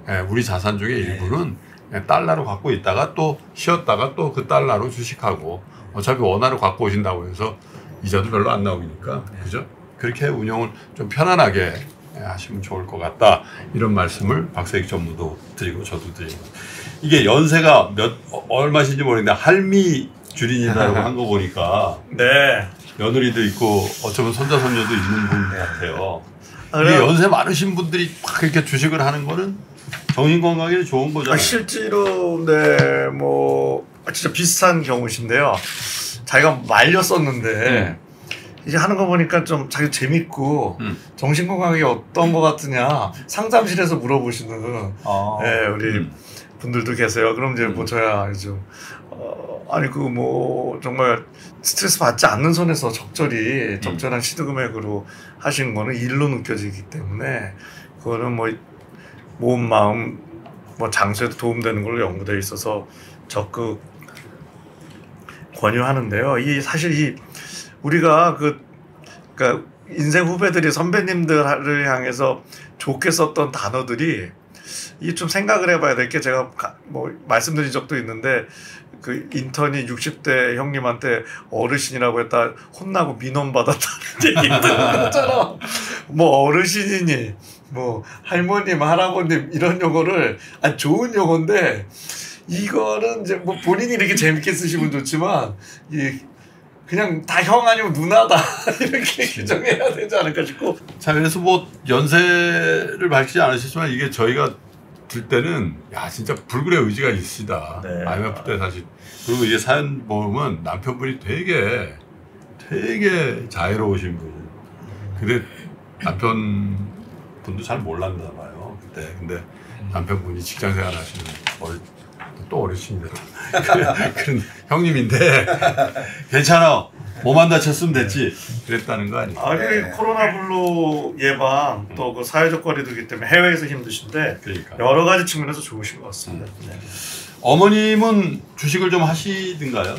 네, 우리 자산 중에 일부는 그냥 달러로 갖고 있다가 또 쉬었다가 또 그 달러로 주식하고 어차피 원화로 갖고 오신다고 해서 이자도 별로 안 나오니까 그죠? 그렇게 운영을 좀 편안하게 하시면 좋을 것 같다 이런 말씀을 박세익 전무도 드리고 저도 드리고 이게 연세가 얼마신지 모르겠는데 할미 주린이라고 한 거 보니까 네 며느리도 있고 어쩌면 손자 손녀도 있는 분 같아요. 이게 연세 많으신 분들이 막 이렇게 주식을 하는 거는 정신 건강에 좋은 거잖아요. 실제로 네 뭐 진짜 비슷한 경우신데요. 자기가 말렸었는데 이제 하는 거 보니까 좀 자기 재밌고 정신 건강이 어떤 거 같으냐 상담실에서 물어보시는 네, 우리 분들도 계세요. 그럼 이제 뭐 저야 좀 아니 그 뭐 정말 스트레스 받지 않는 선에서 적절한 시드 금액으로 하시는 거는 일로 느껴지기 때문에 그거는 뭐 몸 마음 뭐 장수에도 도움되는 걸로 연구되어 있어서 적극 권유하는데요. 이 사실 이 우리가 그러니까 인생 후배들이 선배님들을 향해서 좋게 썼던 단어들이 이게 좀 생각을 해봐야 될 게 제가 뭐 말씀드린 적도 있는데 그 인턴이 60대 형님한테 어르신이라고 했다 혼나고 민원받았다는 얘기 듣는 것처럼 뭐 어르신이니 뭐 할머님 할아버님 이런 용어를 좋은 용어인데 이거는 이제 뭐 본인이 이렇게 재밌게 쓰시면 좋지만 이 그냥 다 형 아니면 누나다 이렇게 규정해야 되지 않을까 싶고. 자 그래서 뭐 연세를 밝히지 않으셨지만 이게 저희가 들 때는 야 진짜 불굴의 의지가 있으시다. 네. IMF 때 사실 그리고 이제 사연 보면 남편분이 되게 자애로우신 분. 근데 남편분도 잘 몰랐나 봐요 그때. 근데 남편분이 직장생활 하시는 또 어르신인데 그런 형님인데 괜찮아 몸 안 다쳤으면 됐지 그랬다는 거 아니에요? 아니 코로나 블루 예방 또 그 사회적 거리두기 때문에 해외에서 힘드신데 그러니까. 여러 가지 측면에서 좋으신 것 같습니다. 네. 어머님은 주식을 좀 하시든가요?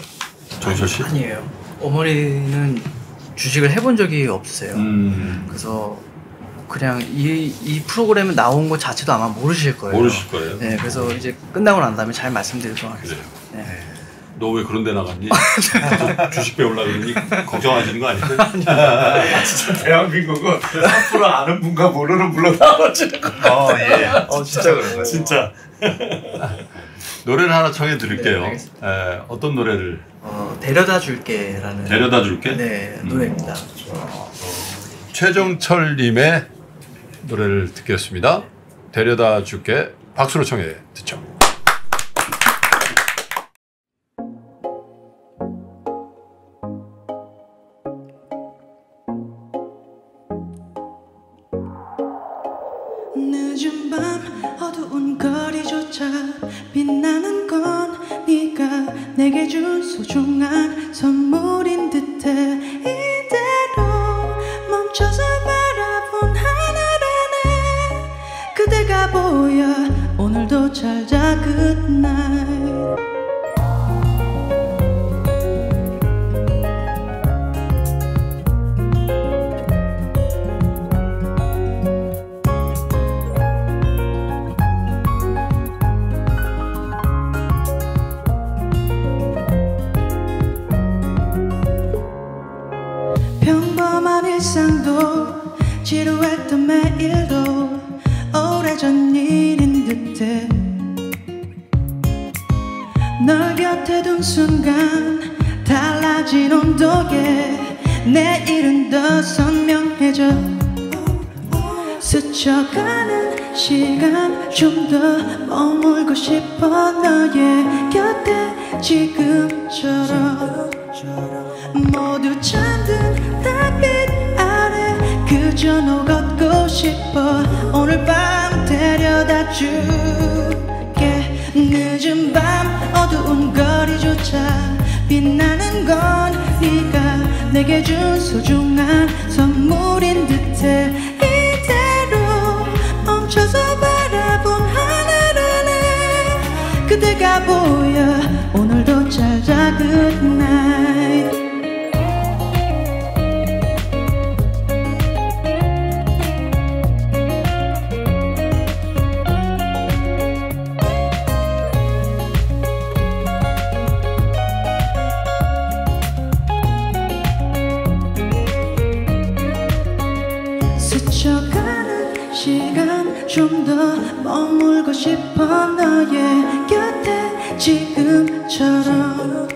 정철 씨? 아니에요. 어머니는 주식을 해본 적이 없으세요. 그래서 그냥 이 프로그램에 나온 것 자체도 아마 모르실 거예요. 모르실 거예요. 네, 그래서 이제 끝나고 난 다음에 잘 말씀드리도록 하겠습니다. 그래요. 네. 너 왜 그런 데 나갔니? 주식 배우려고 그러니 걱정하시는 거 아니죠? 진짜 대한민국은 3% 아는 분과 모르는 분로 나눠지는 거. 예. 진짜 그래요. 진짜. 노래를 하나 청해 드릴게요. 네, 어떤 노래를? 데려다 줄게라는. 데려다 줄게? 네, 노래입니다. 최정철님의 노래를 듣겠습니다. 데려다 줄게. 박수로 청해 듣죠. 늦은 밤 어두운 거리조차 빛나는 건 네가 내게 준 소중한 선물인 듯해 이대로 멈춰서 바라본 하늘 안에 그대가 보여 오늘도 잘 자 굿나잇 지루했던 매일도 오래전 일인 듯해 널 곁에 둔 순간 달라진 온도에 내일은 더 선명해져 스쳐가는 시간 좀 더 머물고 싶어 너의 곁에 지금처럼 모두 잠든 달빛 아래 그저 너 걷고 싶어 오늘 밤 데려다 줄게 늦은 밤 어두운 거리조차 빛나는 건 네가 내게 준 소중한 선물인 듯해 이대로 멈춰서 바라본 하늘 안에 그대가 보여 오늘도 잘 자 good night 스쳐가는 시간 좀 더 머물고 싶어 너의 곁에 지금처럼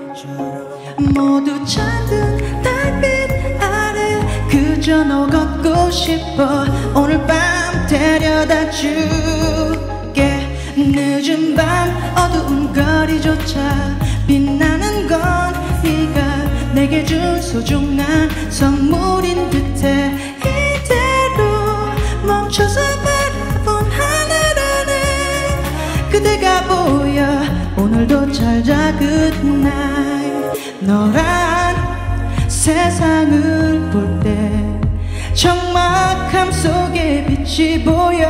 모두 잠든 달빛 아래 그저 너 걷고 싶어 오늘 밤 데려다 줄게 늦은 밤 어두운 거리조차 빛나는 건 네가 내게 준 소중한 선물인 듯해 멈춰서 바라본 하늘 안에 그대가 보여 오늘도 잘 자 good night 너란 세상을 볼 때 적막함 속에 빛이 보여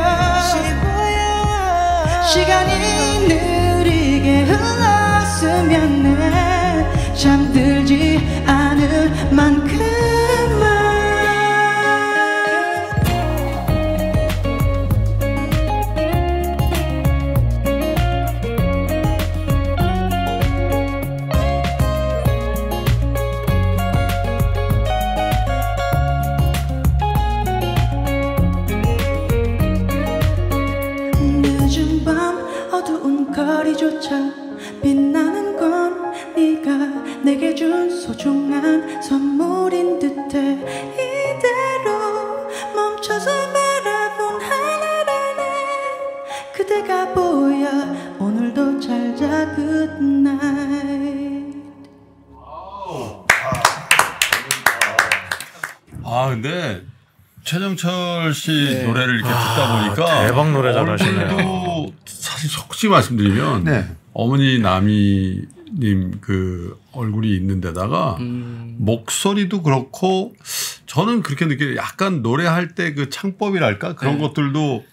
시간이 느리게 흘렀으면 내 잠들지 않을 만큼만 거리조차 빛나는 건 네가 내게 준 소중한 선물인 듯해 이대로 멈춰서 바라본 하늘 안에 그대가 보여 오늘도 잘 자 good night 아 근데 최정철 씨 노래를 이렇게 듣다 보니까 대박 노래 잘하시네요. 얼굴도 사실 솔직히 말씀드리면 어머니 나미님 그 얼굴이 있는 데다가 목소리도 그렇고 저는 그렇게 느껴요. 약간 노래할 때 그 창법이랄까 그런 것들도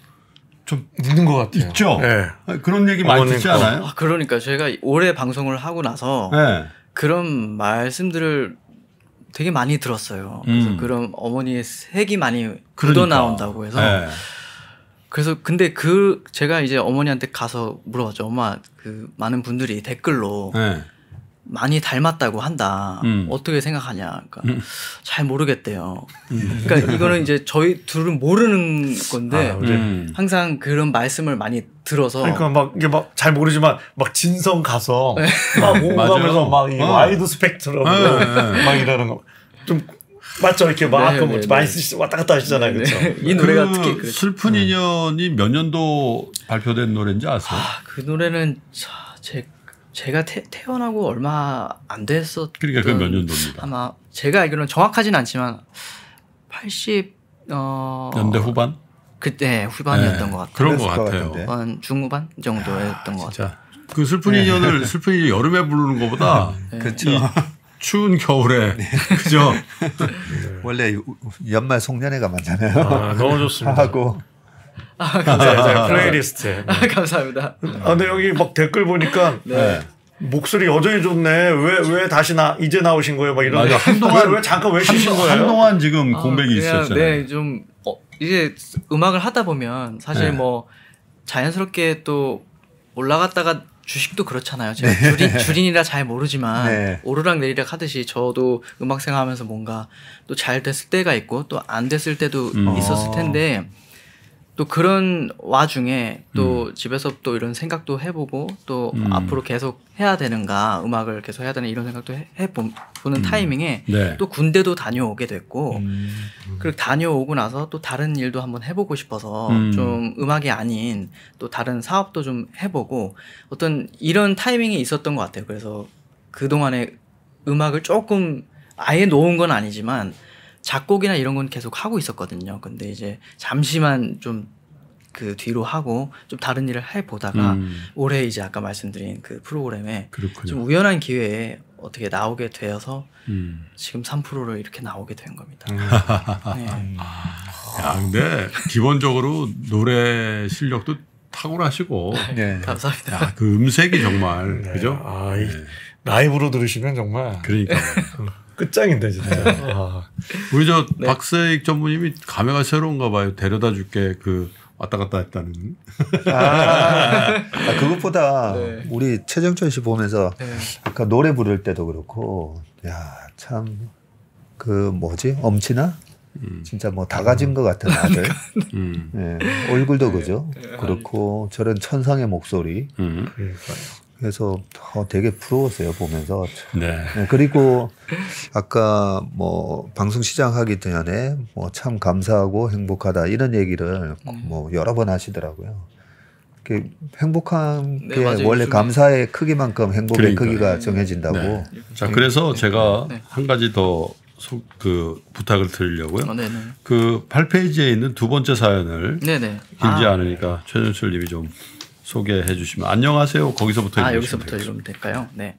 좀 있는 것 같아요. 있죠. 그런 얘기 많이 듣지 않아요? 그러니까 제가 올해 방송을 하고 나서 그런 말씀들을 되게 많이 들었어요. 그래서 그런 어머니의 색이 많이 묻어 나온다고 해서 그래서 근데 제가 이제 어머니한테 가서 물어봤죠. 엄마 그 많은 분들이 댓글로 많이 닮았다고 한다. 어떻게 생각하냐. 그러니까 잘 모르겠대요. 그러니까 이거는 이제 저희 둘은 모르는 건데 항상 그런 말씀을 많이 들어서 그러니까 막 이게 막 잘 모르지만 막 진성 가서 막 공감해서 막 이 와이드 스펙트럼으로 막 이러는 거 좀 맞죠? 이렇게 막 많이 쓰시 왔다 갔다 하시잖아요. 그렇죠? 이 노래가 특히 그랬죠. 슬픈 인연이 몇 년도 발표된 노래인지 아세요? 그 노래는 제가 태어나고 얼마 안 됐었던 그러니까 그 몇 년도입니다. 아마 제가 알기로는 정확하진 않지만 80 연대 후반? 그때 후반이었던 것 같아요. 그런 것 같아요. 후반 중후반 정도였던 것 같아요. 그 슬픈 인연을 슬픈 인연 여름에 부르는 것보다 그렇죠. 추운 겨울에 그죠? 원래 연말 송년회가 많잖아요. 너무 좋습니다. 하고 감사합니다. 플레이리스트에. 감사합니다. 근데 여기 막 댓글 보니까 목소리 여전히 좋네. 왜 다시 이제 나오신 거예요? 막 이런. 맞아. 한동안 왜 잠깐 왜 쉬신 거예요? 한동안 지금 공백이 있었잖아요. 네, 좀 이제 음악을 하다 보면 사실 뭐 자연스럽게 또 올라갔다가 주식도 그렇잖아요. 제가 주린이라 잘 모르지만 네. 오르락 내리락 하듯이 저도 음악 생활하면서 뭔가 또 잘 됐을 때가 있고 또 안 됐을 때도 있었을 텐데 또 그런 와중에 또 집에서 또 이런 생각도 해보고 또 앞으로 계속 해야 되는가 음악을 계속 해야 되는 이런 생각도 해보는 타이밍에 네. 또 군대도 다녀오게 됐고 그리고 다녀오고 나서 또 다른 일도 한번 해보고 싶어서 좀 음악이 아닌 또 다른 사업도 좀 해보고 어떤 이런 타이밍이 있었던 것 같아요. 그래서 그동안에 음악을 조금 아예 놓은 건 아니지만 작곡이나 이런 건 계속 하고 있었거든요. 근데 이제 잠시만 좀 그 뒤로 하고 좀 다른 일을 해보다가 올해 이제 아까 말씀드린 그 프로그램에 그렇군요. 좀 우연한 기회에 어떻게 나오게 되어서 지금 3%를 이렇게 나오게 된 겁니다. 네. 야, 근데 기본적으로 노래 실력도 탁월하시고 네. 감사합니다. 야, 그 음색이 정말 네. 그죠? 아, 이 라이브로 들으시면 정말 그러니까 끝장인데 진짜. 우리 저 박세익 전무님이 감회가 새로운가 봐요. 데려다 줄게 그 왔다 갔다 했다는. 그것보다 네. 우리 최정철 씨 보면서 네. 아까 노래 부를 때도 그렇고 야, 참 그 뭐지? 엄친아? 진짜 뭐 다 가진 것 같은 아들. 네, 얼굴도 그죠? 그렇고 저런 천상의 목소리. 그래서 되게 부러웠어요 보면서. 네. 네, 그리고 아까 뭐 방송 시작하기 전에 뭐 참 감사하고 행복하다 이런 얘기를 뭐 여러 번 하시더라고요. 행복한 네, 게 맞아요. 원래 요즘에. 감사의 크기만큼 행복의 그러니까요. 크기가 정해진다고. 네. 자, 그래서 제가 네. 한 가지 더 부탁을 드리려고요. 네네. 그 8페이지에 있는 두 번째 사연을 네네. 길지 않으니까 최전철 님이 좀 소개해 주시면. 안녕하세요. 거기서부터 읽으시면 여기서부터 되겠습니다. 읽으면 될까요? 네.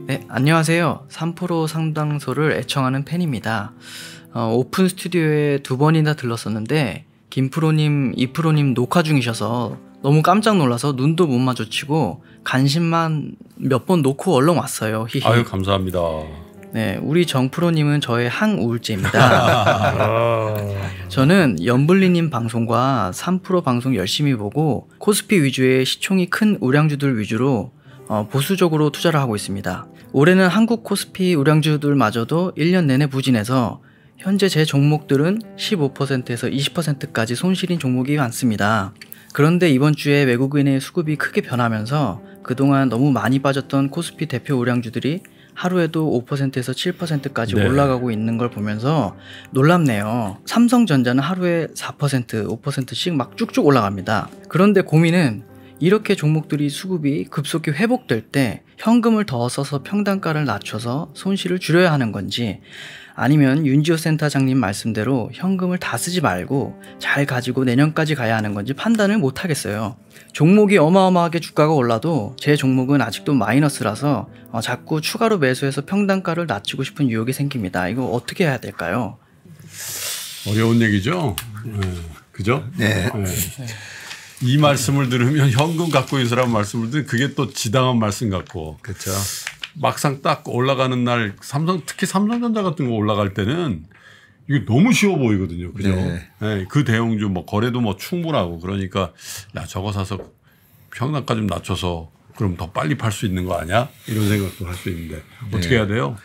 네, 안녕하세요. 3% 상담소를 애청하는 팬입니다. 오픈 스튜디오에 2번이나 들렀었는데 김프로님, 이프로님 녹화 중이셔서 너무 깜짝 놀라서 눈도 못 마주치고 간신만 몇 번 놓고 얼른 왔어요. 히히. 아유, 감사합니다. 네, 우리 정프로님은 저의 항우울제입니다. 저는 연블리님 방송과 3% 방송 열심히 보고 코스피 위주의 시총이 큰 우량주들 위주로 보수적으로 투자를 하고 있습니다. 올해는 한국 코스피 우량주들마저도 1년 내내 부진해서 현재 제 종목들은 15%에서 20%까지 손실인 종목이 많습니다. 그런데 이번 주에 외국인의 수급이 크게 변하면서 그동안 너무 많이 빠졌던 코스피 대표 우량주들이 하루에도 5%에서 7%까지 네. 올라가고 있는 걸 보면서 놀랍네요. 삼성전자는 하루에 4%, 5%씩 막 쭉쭉 올라갑니다. 그런데 고민은 이렇게 종목들이 수급이 급속히 회복될 때 현금을 더 써서 평단가를 낮춰서 손실을 줄여야 하는 건지 아니면 윤지호 센터장님 말씀대로 현금을 다 쓰지 말고 잘 가지고 내년까지 가야 하는 건지 판단을 못 하겠어요. 종목이 어마어마하게 주가가 올라도 제 종목은 아직도 마이너스라서 자꾸 추가로 매수해서 평단가를 낮추고 싶은 유혹이 생깁니다. 이거 어떻게 해야 될까요? 어려운 얘기죠. 그죠? 네. 이 말씀을 들으면 현금 갖고 있는 사람 말씀을 들으면 그게 또 지당한 말씀 같고. 그렇죠. 막상 딱 올라가는 날 특히 삼성전자 같은 거 올라갈 때는 이게 너무 쉬워 보이거든요. 그죠? 네. 네, 그 대형주 뭐 거래도 뭐 충분하고 그러니까 야, 저거 사서 평단가 좀 낮춰서 그럼 더 빨리 팔 수 있는 거 아니야? 이런 생각도 할 수 있는데 어떻게 해야 돼요?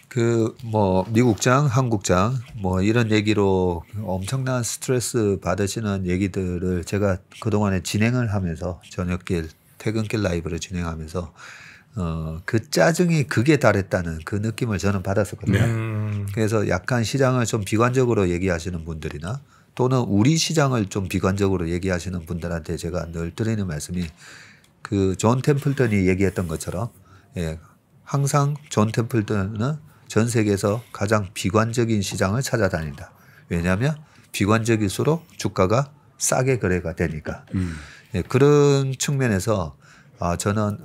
그 뭐 미국장, 한국장 뭐 이런 얘기로 엄청난 스트레스 받으시는 얘기들을 제가 그동안에 진행을 하면서 저녁길 퇴근길 라이브를 진행하면서 그 짜증이 극에 달했다는 그 느낌을 저는 받았었거든요. 그래서 약간 시장을 좀 비관적으로 얘기하시는 분들이나 또는 우리 시장을 좀 비관적으로 얘기하시는 분들한테 제가 늘 드리는 말씀이 그 존 템플턴이 얘기했던 것처럼 항상 존 템플턴은 전 세계에서 가장 비관적인 시장을 찾아다닌다. 왜냐하면 비관적일수록 주가가 싸게 거래가 되니까. 그런 측면에서 저는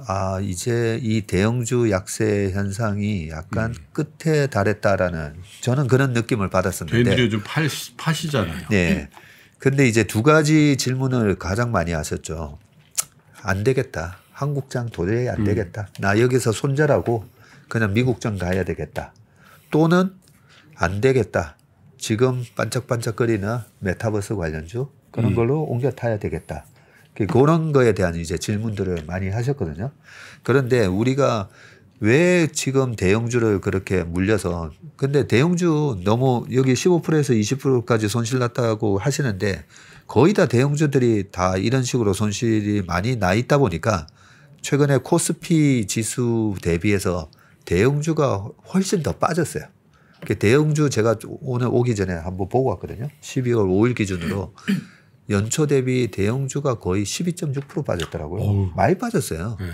이제 이 대형주 약세 현상이 약간 끝에 달했다라는 저는 그런 느낌을 받았었는데. 저희들이 요즘 파시잖아요. 네. 근데 이제 두 가지 질문을 가장 많이 하셨죠. 안 되겠다. 한국장 도저히 안 되겠다. 나 여기서 손절하고 그냥 미국장 가야 되겠다. 또는 안 되겠다. 지금 반짝반짝거리는 메타버스 관련주 그런 걸로 옮겨 타야 되겠다. 그런 거에 대한 이제 질문들을 많이 하셨거든요. 그런데 우리가 왜 지금 대형주를 그렇게 물려서 근데 대형주 너무 여기 15%에서 20%까지 손실 났다고 하시는데 거의 다 대형주들이 다 이런 식으로 손실이 많이 나 있다 보니까 최근에 코스피 지수 대비해서 대형주가 훨씬 더 빠졌어요. 대형주 제가 오늘 오기 전에 한번 보고 왔거든요. 12월 5일 기준으로 연초 대비 대형주가 거의 12.6% 빠졌더라고요. 어우. 많이 빠졌어요. 네.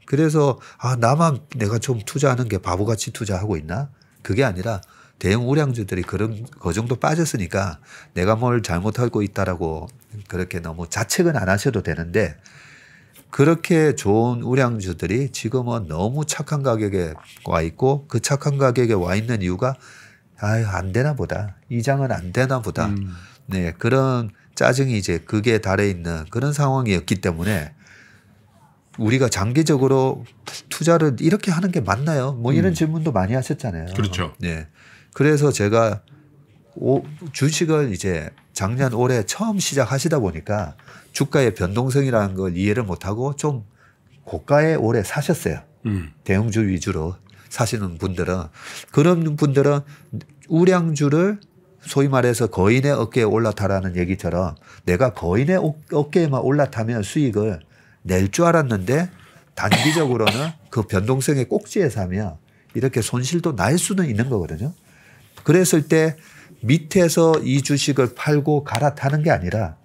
그래서 나만 내가 좀 투자하는 게 바보같이 투자하고 있나? 그게 아니라 대형 우량주들이 그 정도 빠졌으니까 내가 뭘 잘못하고 있다라고 그렇게 너무 자책은 안 하셔도 되는데 그렇게 좋은 우량주들이 지금은 너무 착한 가격에 와 있고 그 착한 가격에 와 있는 이유가 안 되나 보다. 이 장은 안 되나 보다. 네, 그런 짜증이 이제 극에 달해 있는 그런 상황이었기 때문에 우리가 장기적으로 투자를 이렇게 하는 게 맞나요? 뭐 이런 질문도 많이 하셨잖아요. 그렇죠. 네. 그래서 제가 주식을 이제 작년 올해 처음 시작하시다 보니까 주가의 변동성이라는 걸 이해를 못하고 좀 고가에 오래 사셨어요. 대형주 위주로 사시는 분들은 그런 분들은 우량주를 소위 말해서 거인의 어깨에 올라타라는 얘기처럼 내가 거인의 어깨에만 올라타면 수익을 낼 줄 알았는데 단기적으로는 그 변동성의 꼭지에 사면 이렇게 손실도 날 수는 있는 거거든요. 그랬을 때 밑에서 이 주식을 팔고 갈아타는 게 아니라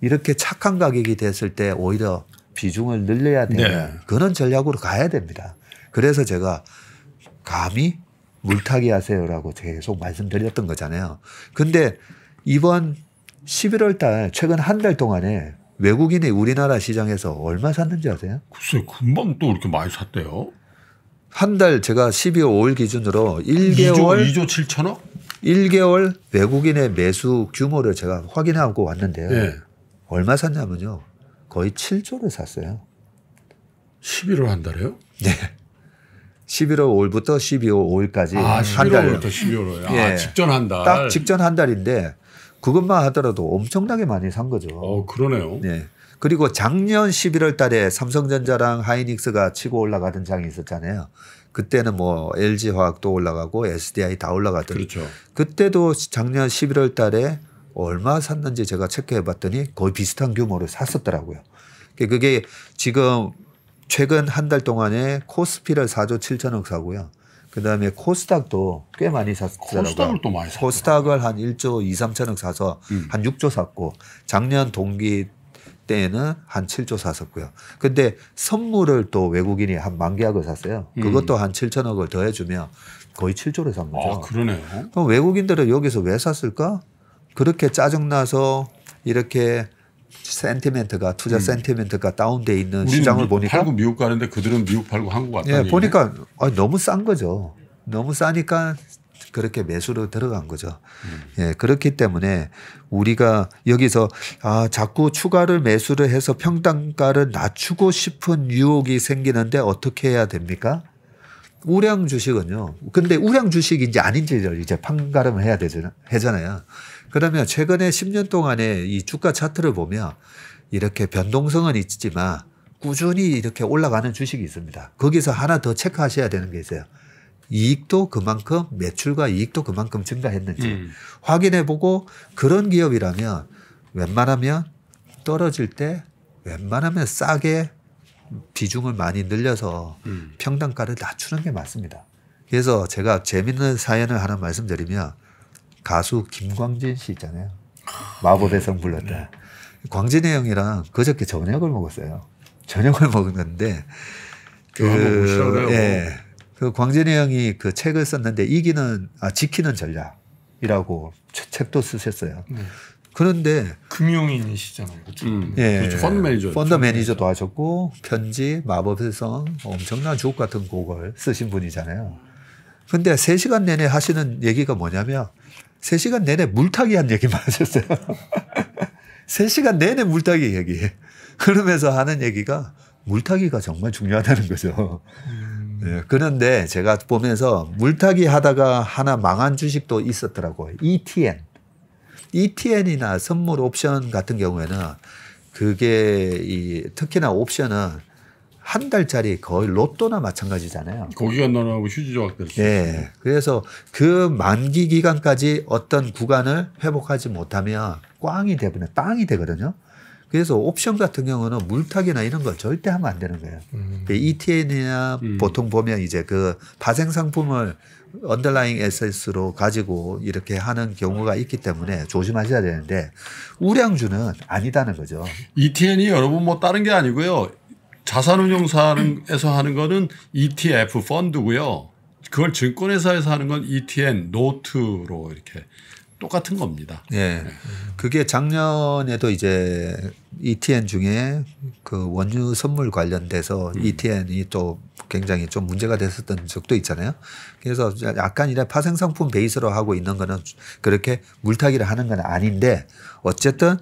이렇게 착한 가격이 됐을 때 오히려 비중을 늘려야 되는 네. 그런 전략으로 가야 됩니다. 그래서 제가 감히 물타기 하세요라고 계속 말씀드렸던 거잖아요. 근데 이번 11월 달 최근 한 달 동안에 외국인이 우리나라 시장에서 얼마 샀는지 아세요? 글쎄 금방 또 이렇게 많이 샀대요. 한 달 제가 12월 5일 기준으로 1개월 2조 7천억? 1개월 외국인의 매수 규모를 제가 확인하고 왔는데요. 네. 얼마 샀냐면요. 거의 7조를 샀어요. 11월 한 달에요? 네. 11월 5일부터 12월 5일까지 한 달. 11월부터 12월에. 예. 직전 한 달. 딱 직전 한 달인데 그것만 하더라도 엄청나게 많이 산 거죠. 그러네요. 네. 그리고 작년 11월 달에 삼성전자랑 하이닉스가 치고 올라가던 장이 있었잖아요. 그때는 뭐 LG화학도 올라가고 SDI 다 올라가던. 그렇죠. 그때도 작년 11월 달에 얼마 샀는지 제가 체크해 봤더니 거의 비슷한 규모를 샀었더라고요. 그게 지금 최근 한 달 동안에 코스피를 4조 7천억 사고요. 그다음에 코스닥도 꽤 많이 샀더라고요. 코스닥을 또 많이 샀어요. 코스닥을 한 1조 2, 3천억 사서 한 6조 샀고 작년 동기 때에는 한 7조 샀었고요. 근데 선물을 또 외국인이 한 10,000계약을 샀어요. 그것도 한 7천억을 더해주면 거의 7조를 산 거죠. 그러네요. 그럼 외국인들은 여기서 왜 샀을까? 그렇게 짜증나서 이렇게 센티멘트가 투자 센티멘트가 다운돼 있는 시장을 보니까 팔고 미국 가는데 그들은 미국 팔고 한국 왔다는 예, 보니까 너무 싼 거죠. 너무 싸니까 그렇게 매수로 들어간 거죠. 예, 그렇기 때문에 우리가 여기서 자꾸 추가를 매수를 해서 평단가를 낮추고 싶은 유혹이 생기는데 어떻게 해야 됩니까? 우량 주식은요. 근데 우량 주식인지 아닌지를 이제 판가름을 해야 되잖아요. 그러면 최근에 10년 동안의 이 주가 차트를 보면 이렇게 변동성은 있지만 꾸준히 이렇게 올라가는 주식이 있습니다. 거기서 하나 더 체크하셔야 되는 게 있어요. 이익도 그만큼 매출과 이익도 그만큼 증가했는지 확인해보고 그런 기업이라면 웬만하면 떨어질 때 웬만하면 싸게 비중을 많이 늘려서 평단가를 낮추는 게 맞습니다. 그래서 제가 재밌는 사연을 하나 말씀드리면 가수 김광진 씨 있잖아요. 마법의 성 불렀다. 광진이 형이랑 그저께 저녁을 먹었어요. 저녁을 먹었는데 그 광진이 형이 그 책을 썼는데 지키는 전략이라고 책도 쓰셨어요. 그런데 금융인이시잖아요. 그렇죠? 예, 그렇죠. 펀드 매니저도 하셨고 편지, 마법의 성 엄청난 주옥 같은 곡을 쓰신 분이잖아요. 근데 3시간 내내 하시는 얘기가 뭐냐면 3시간 내내 물타기 한 얘기만 하셨어요. 3시간 내내 물타기 얘기. 그러면서 하는 얘기가 물타기가 정말 중요하다는 거죠. 네, 그런데 제가 보면서 물타기 하다가 하나 망한 주식도 있었더라고요. ETN이나 선물 옵션 같은 경우에는 그게 특히나 옵션은 한 달짜리 거의 로또나 마찬가지잖아요. 고기가 나가고 휴지 조각들. 네. 그래서 그 만기 기간까지 어떤 구간을 회복하지 못하면 꽝이 되거든요. 빵이 되거든요. 그래서 옵션 같은 경우는 물타기나 이런 걸 절대 하면 안 되는 거예요. ETN이나 보통 보면 이제 그 파생 상품을 언더라잉 에셋으로 가지고 이렇게 하는 경우가 있기 때문에 조심하셔야 되는데 우량주는 아니다는 거죠. ETN이 여러분 뭐 다른 게 아니고요. 자산운용사에서 하는 거는 ETF 펀드고요. 그걸 증권회사에서 하는 건 ETN 노트로 이렇게 똑같은 겁니다. 예. 그게 작년에도 이제 ETN 중에 그 원유 선물 관련돼서 ETN이 또 굉장히 좀 문제가 됐었던 적도 있잖아요. 그래서 약간 이런 파생상품 베이스로 하고 있는 거는 그렇게 물타기를 하는 건 아닌데 어쨌든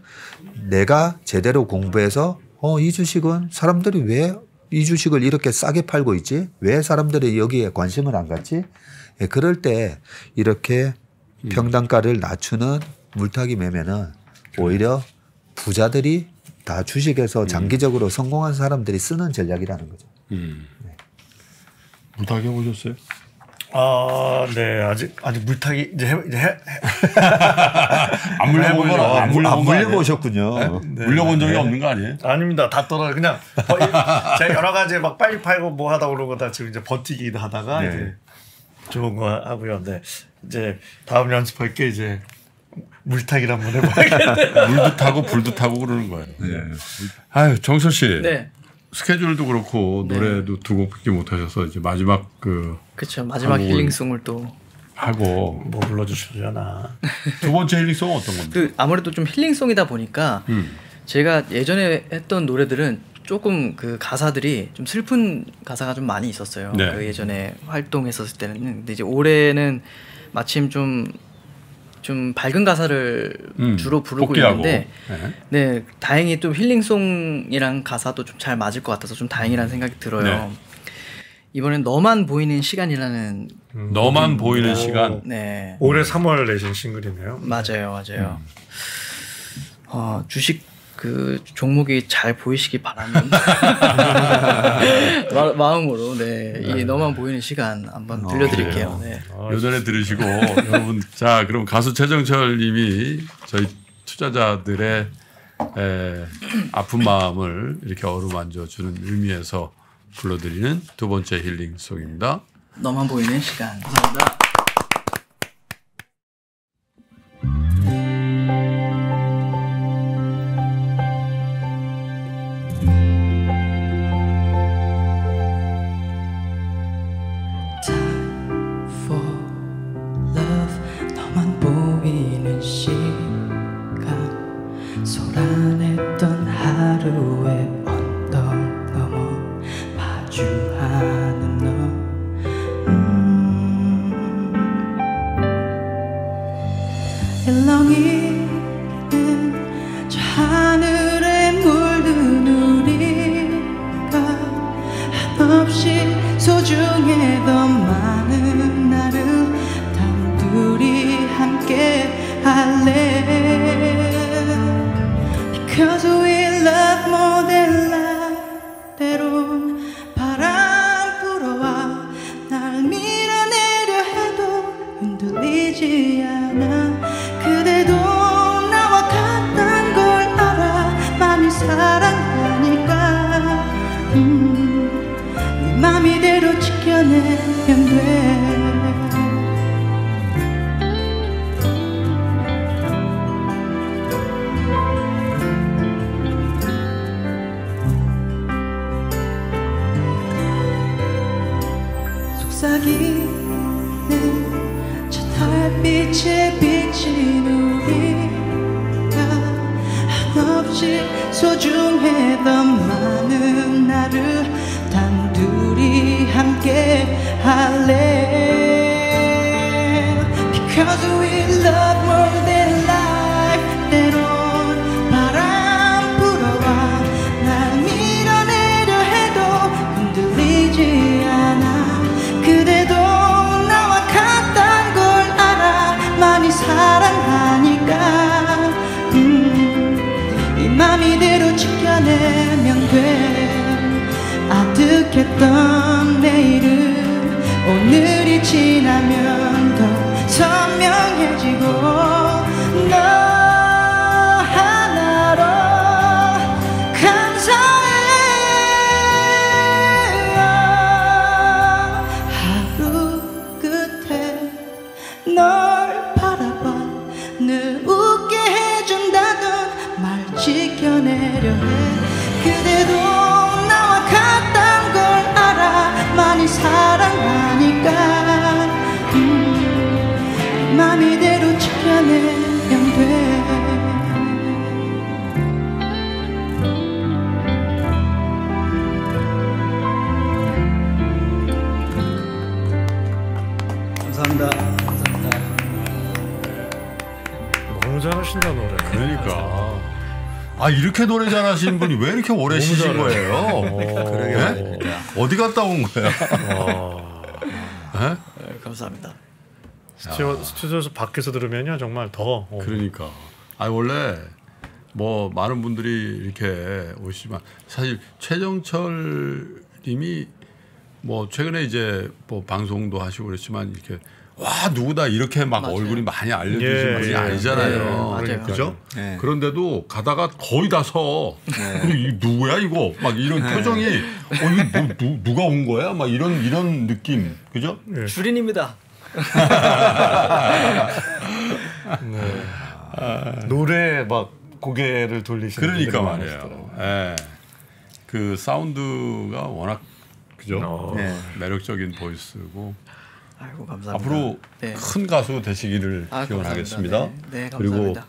내가 제대로 공부해서 이 주식은 사람들이 왜 이 주식을 이렇게 싸게 팔고 있지? 왜 사람들이 여기에 관심을 안 갖지? 예, 그럴 때 이렇게 평단가를 낮추는 물타기 매매는 오히려 부자들이 다 주식에서 장기적으로 성공한 사람들이 쓰는 전략이라는 거죠. 네. 물타기 해보셨어요? 네. 아직 물타기 이제 안 물려보셨군요. 네. 물려본 적이 없는 거 아니에요? 아닙니다. 다 떨어져. 그냥 제가 여러 가지 막 빨리 팔고 뭐 하다 그러는 거 다 지금 이제 버티기 하다가 이제 좋은 거 하고요. 네. 이제 다음 연습할 게 이제 물타기를 한번 해봐야겠네요. 물도 타고 불도 타고 그러는 거예요. 네. 아유, 정철 씨. 네. 스케줄도 그렇고 노래도 두 곡밖에 못 하셔서 이제 마지막 그렇죠. 마지막 힐링송을 또 하고 뭐 불러주시려나. 두 번째 힐링송은 어떤 건데? 아무래도 좀 힐링송이다 보니까 제가 예전에 했던 노래들은 조금 그 가사들이 좀 슬픈 가사가 좀 많이 있었어요. 네. 그 예전에 활동했었을 때는. 근데 이제 올해는 마침 좀 밝은 가사를 주로 부르고 복귀하고. 있는데 네, 다행히 또 힐링송이랑 가사도 좀 잘 맞을 것 같아서 좀 다행이라는 생각이 들어요. 네. 이번엔 너만 보이는 시간이라는 너만 보이는 시간. 네. 올해 3월 내신 싱글이네요. 맞아요. 주식 그 종목이 잘 보이시기 바라는 마음으로 이 너만 보이는 시간 한번 들려드릴게요. 네. 요전에 들으시고 여러분 자 그럼 가수 최정철님이 저희 투자자들의 아픈 마음을 이렇게 어루만져 주는 의미에서 불러드리는 두 번째 힐링송입니다. 너만 보이는 시간. 감사합니다. 소란했던 하루의 언덕 넘어 마주하는 너 일렁이는 저 하늘에 물든 우리가 한없이 소중했던 많은 나를 단둘이 함께 할래 Because we love more than life 때론 바람 불어와 날 밀어내려 해도 흔들리지 않아 그대도 나와 같단 걸 알아 맘이 사랑하니까 네 맘 이대로 지켜내면 돼 속삭이는 저 달빛에 비친 우리가 한없이 소중했던 많은 나를 단둘이 함께 할래 Because we love more than life 때론 바람 불어와 날 밀어내려 해도 흔들리지 않아 지켜내면 돼. 아득했던 내일은 오늘이 지나면 더 선명해지고 너 하나로 감사해. 하루 끝에 널 바라봐 늘 웃게 해준다던 말 지켜내려 해. 그대도 나와 같단 걸 알아. 많이 사랑하니까 맘 이대로 지켜내면 돼. 감사합니다. 너무 잘하신다 노래. 그러니까. 아 이렇게 노래 잘하시는 분이 왜 이렇게 오래 쉬신 거예요? 네? 어디 갔다 온 거야? 네? 네, 감사합니다. 스튜디오에서 밖에서 들으면요 정말 더. 그러니까. 아 원래 뭐 많은 분들이 이렇게 오시지만 사실 최정철님이 뭐 최근에 이제 뭐 방송도 하시고 그랬지만 이렇게 와 누구다 이렇게 막 맞아요. 얼굴이 많이 알려주신 분이 아니잖아요. 맞아요. 그죠? 네. 그런데도 가다가 거의 다 서. 그리고 이 누구야 이거? 막 이런 표정이 이거 뭐 누가 온 거야? 막 이런 느낌. 그죠? 주린입니다. 노래 막 고개를 돌리시는 그러니까 분들이 말이에요. 많으시더라고요. 예. 그 사운드가 워낙 그죠? 네. 매력적인 보이스고 아이고 감사합니다. 앞으로 네. 큰 가수 되시기를 기원하겠습니다. 감사합니다. 네, 그리고 감사합니다.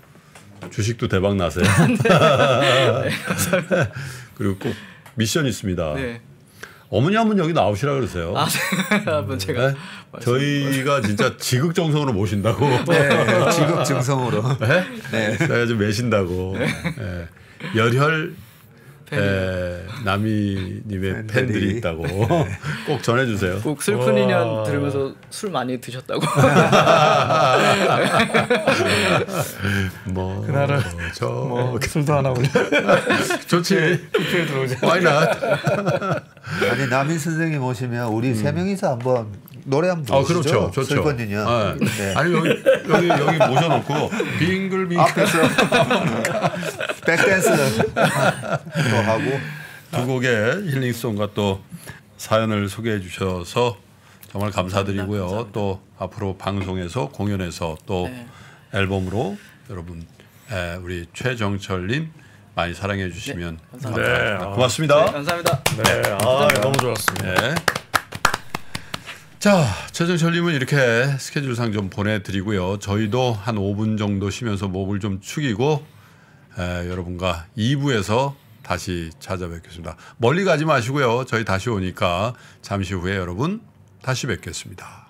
주식도 대박 나세요. 네, 감사합니다. 그리고 꼭 미션 있습니다. 네. 어머니 한번 여기 나오시라 그러세요. 아, 네. 한번 제가 네? 저희가 진짜 지극정성으로 모신다고. 네, 지극 증성으로. 네? 네. 저희가 좀 매신다고. 네. 열혈 남이님의 팬들이 있다고 꼭 전해주세요. 꼭 슬픈 인연 들으면서 술 많이 드셨다고. 뭐 그날은 저 술도 안 하고 좋지. 투표에 들어오지. Why not? 아니 남인 선생님 오시면 우리 세 명이서 한번 노래 한번 부르시죠. 그렇죠. 좋죠. 슬픈 인연. 네. 네. 아니 여기 모셔놓고 빙글빙글 앞에서 백댄스 또 하고 두 곡의 힐링송과 또 사연을 소개해 주셔서 정말 감사드리고요. 감사합니다. 또 앞으로 방송에서 공연에서 또 네. 앨범으로 여러분 우리 최정철님 많이 사랑해 주시면 감사합니다. 감사합니다. 고맙습니다. 네, 감사합니다. 네, 너무 좋았습니다. 네. 자, 최정철님은 이렇게 스케줄상 좀 보내드리고요. 저희도 한 5분 정도 쉬면서 목을 좀 축이고 여러분과 2부에서 다시 찾아뵙겠습니다. 멀리 가지 마시고요. 저희 다시 오니까 잠시 후에 여러분 다시 뵙겠습니다.